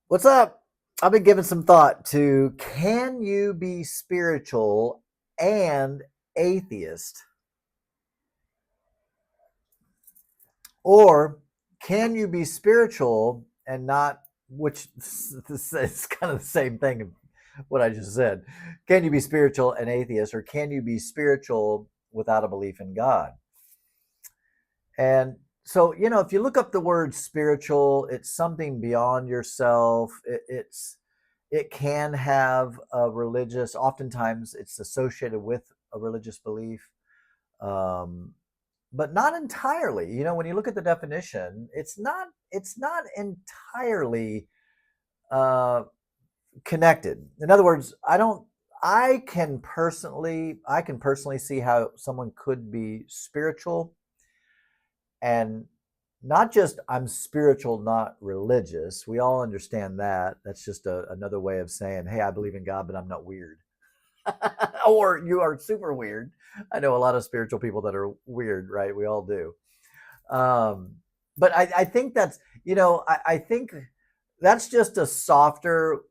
What's up? I've been giving some thought to can you be spiritual and atheist? Or can you be spiritual and not, which it's kind of the same thing, what I just said. Can you be spiritual and atheist, or can you be spiritual without a belief in God? And so, if you look up the word spiritual, it's something beyond yourself. It can have a religious, oftentimes it's associated with a religious belief, um, but not entirely. When you look at the definition, it's not entirely uh, connected. In other words, I can personally see how someone could be spiritual and not just I'm spiritual, not religious. We all understand that. That's just another way of saying, hey, I believe in God, but I'm not weird. Or you are super weird. I know a lot of spiritual people that are weird, right? We all do. Um, but I think I think that's just a softer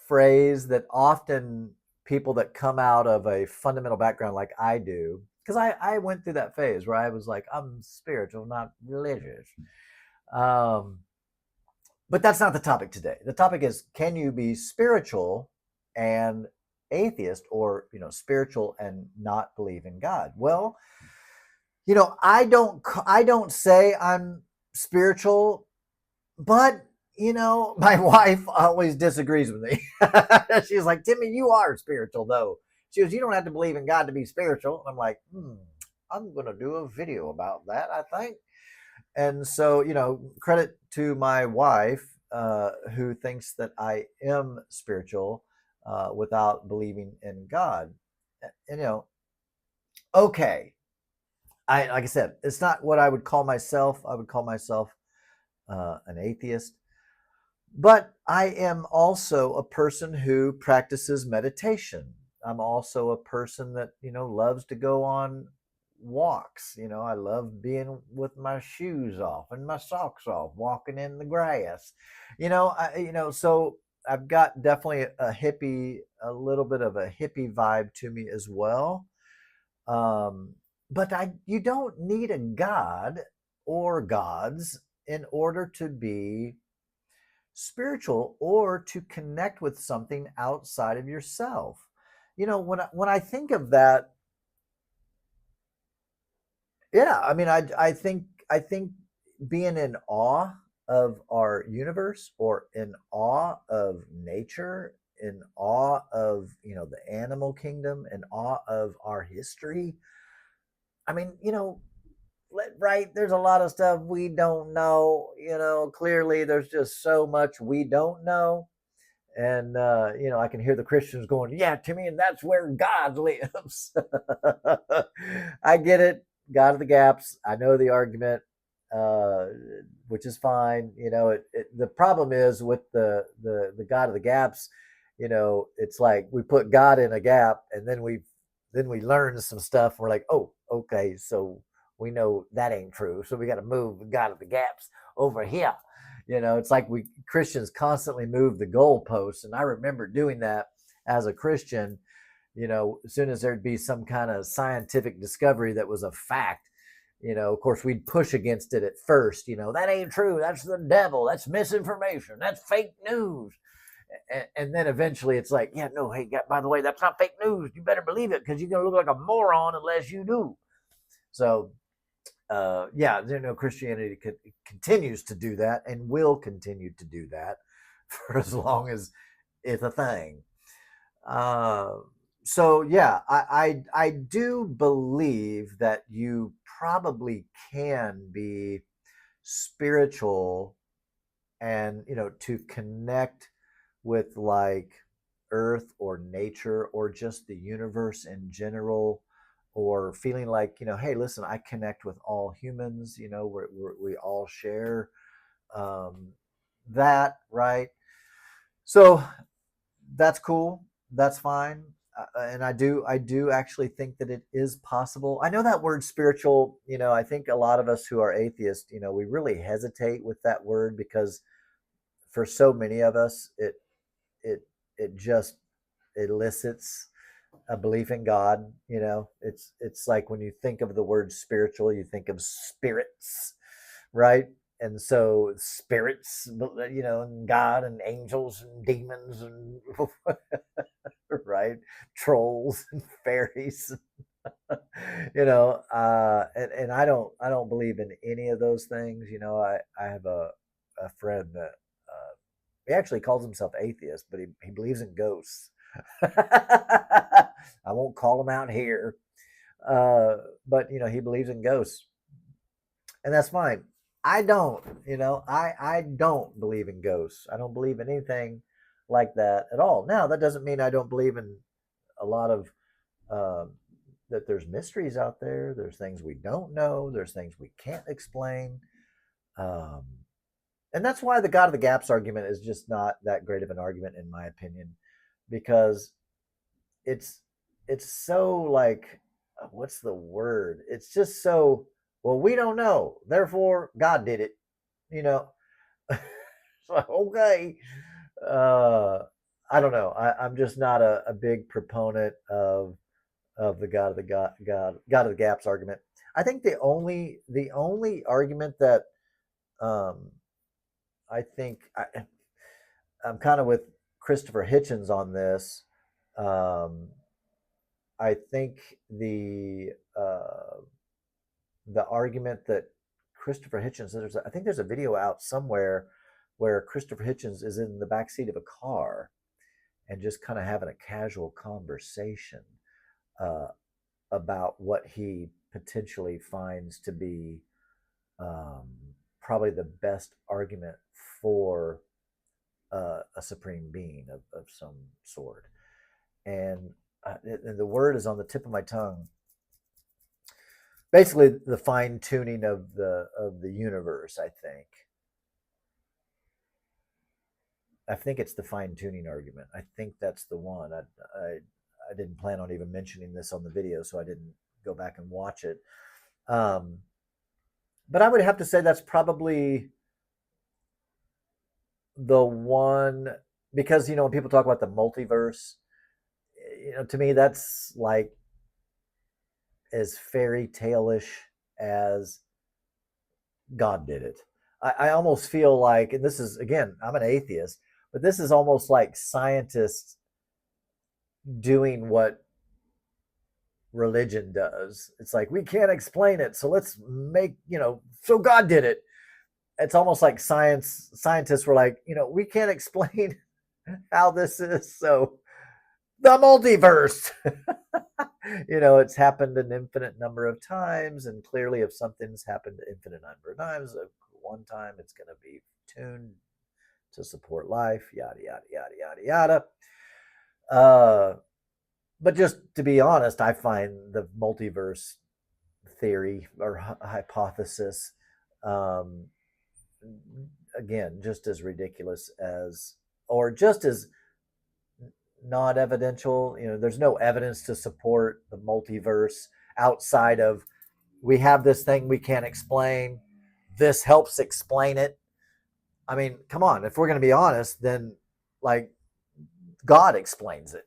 phrase that often people that come out of a fundamental background like I do, because I went through that phase where I was like, I'm spiritual, not religious. Um, but that's not the topic today. The topic is can you be spiritual and atheist, or spiritual and not believe in God? Well, I don't say I'm spiritual, but my wife always disagrees with me. She's like, Timmy, you are spiritual though. She goes, you don't have to believe in God to be spiritual. I'm like, I'm gonna do a video about that, I think. And so, credit to my wife, who thinks that I am spiritual without believing in God. And okay, I like I said, it's not what I would call myself. I would call myself an atheist. But I am also a person who practices meditation. I'm also a person that, loves to go on walks. I love being with my shoes off and my socks off, walking in the grass. So I've got definitely a little bit of a hippie vibe to me as well. But you don't need a god or gods in order to be spiritual or to connect with something outside of yourself. When I think of that, yeah, I mean, I think being in awe of our universe, or in awe of nature, in awe of the animal kingdom, in awe of our history. I mean, right, there's a lot of stuff we don't know. Clearly there's just so much we don't know. And I can hear the Christians going, yeah, Timmy, and that's where God lives. I get it. God of the gaps, I know the argument, uh, which is fine. The problem is with the God of the gaps. It's like we put God in a gap, and then we learn some stuff. We're like, oh, okay, so we know that ain't true, so we got to move the God of the gaps over here. It's like we Christians constantly move the goalposts. And I remember doing that as a Christian. As soon as there'd be some kind of scientific discovery that was a fact, of course, we'd push against it at first. That ain't true. That's the devil. That's misinformation. That's fake news. And then eventually it's like, yeah, no, hey, by the way, that's not fake news. You better believe it, because you're going to look like a moron unless you do. So yeah, Christianity continues to do that and will continue to do that for as long as it's a thing. Uh, so yeah, I do believe that you probably can be spiritual and to connect with like earth or nature or just the universe in general, or feeling like hey, listen, I connect with all humans. We all share um, that, right? So that's cool, that's fine. And I do actually think that it is possible. I know that word spiritual, I think a lot of us who are atheists, we really hesitate with that word, because for so many of us, it it just elicits a belief in God. It's like when you think of the word spiritual, you think of spirits, right? And so spirits, and God and angels and demons and right, trolls and fairies, and I don't believe in any of those things. I have a friend that he actually calls himself atheist, but he believes in ghosts. I won't call him out here, but he believes in ghosts, and that's fine. I don't, I don't believe in ghosts. I don't believe in anything like that at all. Now, that doesn't mean I don't believe in a lot of um, that there's mysteries out there. There's things we don't know. There's things we can't explain. Um, and that's why the God of the Gaps argument is just not that great of an argument, in my opinion, because it's it's so like, what's the word? It's just so, well, we don't know, therefore God did it. You know, so, okay. Uh, I don't know. I'm just not a big proponent of the God of the God of the Gaps argument. I think the only argument that um, I'm kind of with Christopher Hitchens on this. Um, I think the argument that Christopher Hitchens, I think there's a video out somewhere where Christopher Hitchens is in the back seat of a car and just kind of having a casual conversation uh, about what he potentially finds to be um, probably the best argument for a supreme being of some sort. And the word is on the tip of my tongue. Basically, the fine tuning of the universe. I think it's the fine tuning argument. I think that's the one. I didn't plan on even mentioning this on the video, so I didn't go back and watch it. Um, but I would have to say that's probably the one, because when people talk about the multiverse, to me that's like as fairy tale-ish as God did it. I almost feel like, and this is, again, I'm an atheist, but this is almost like scientists doing what religion does. It's like, we can't explain it, so let's make, so God did it. It's almost like scientists were like, we can't explain how this is, so the multiverse. It's happened an infinite number of times, and clearly, if something's happened an infinite number of times, one time it's going to be tuned to support life, yada yada yada yada yada. But just to be honest, I find the multiverse theory or hypothesis, um, again, just as ridiculous as, or just as not evidential. There's no evidence to support the multiverse outside of, we have this thing we can't explain. This helps explain it. I mean, come on. If we're going to be honest, then like God explains it,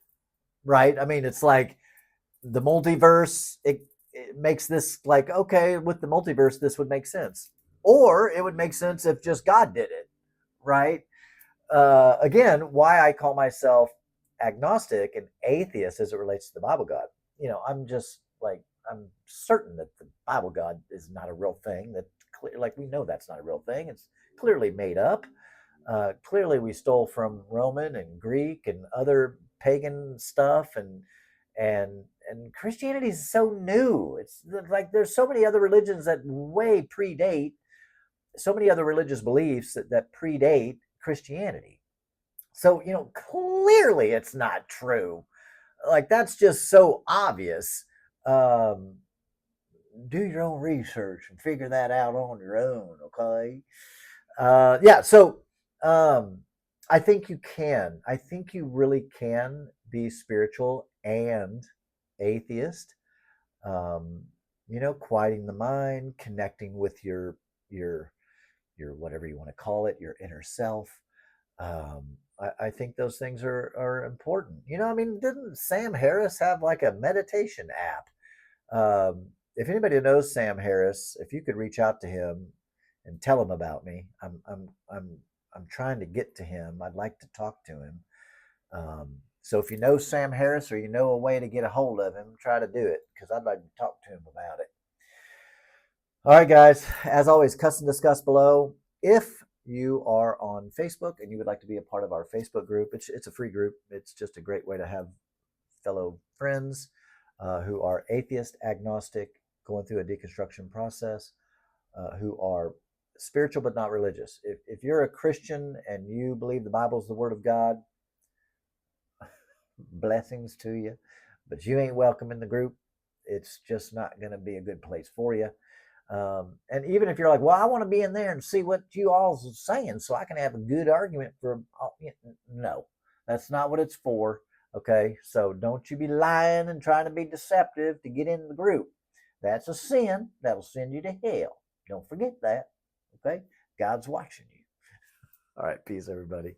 right? I mean, it's like the multiverse. It makes this like, okay, with the multiverse, this would make sense, or it would make sense if just God did it, right? Again, why I call myself agnostic and atheist as it relates to the Bible God. I'm just like, I'm certain that the Bible God is not a real thing. That like, we know that's not a real thing. It's clearly made up. Clearly, we stole from Roman and Greek and other pagan stuff, and Christianity is so new. It's like there's so many other religions that way predate, so many other religious beliefs that predate Christianity. So, clearly it's not true. Like, that's just so obvious. Um, do your own research and figure that out on your own, okay? Yeah, so um, I think you can. I think you really can be spiritual and atheist. Um, quieting the mind, connecting with your whatever you want to call it, your inner self. I think those things are important. I mean, didn't Sam Harris have like a meditation app? If anybody knows Sam Harris, if you could reach out to him and tell him about me, I'm trying to get to him. I'd like to talk to him. So if you know Sam Harris or you know a way to get a hold of him, try to do it because I'd like to talk to him about it. All right, guys. As always, Cuss and Discuss below. If you are on Facebook and you would like to be a part of our Facebook group, it's a free group. It's just a great way to have fellow friends who are atheist, agnostic, going through a deconstruction process, who are spiritual but not religious. If you're a Christian and you believe the Bible is the Word of God, blessings to you, but you ain't welcome in the group. It's just not going to be a good place for you. And even if you're like, well, I want to be in there and see what you all are saying so I can have a good argument for, no, that's not what it's for. Okay. So don't you be lying and trying to be deceptive to get in the group. That's a sin that'll send you to hell. Don't forget that. Okay. God's watching you. All right. Peace, everybody.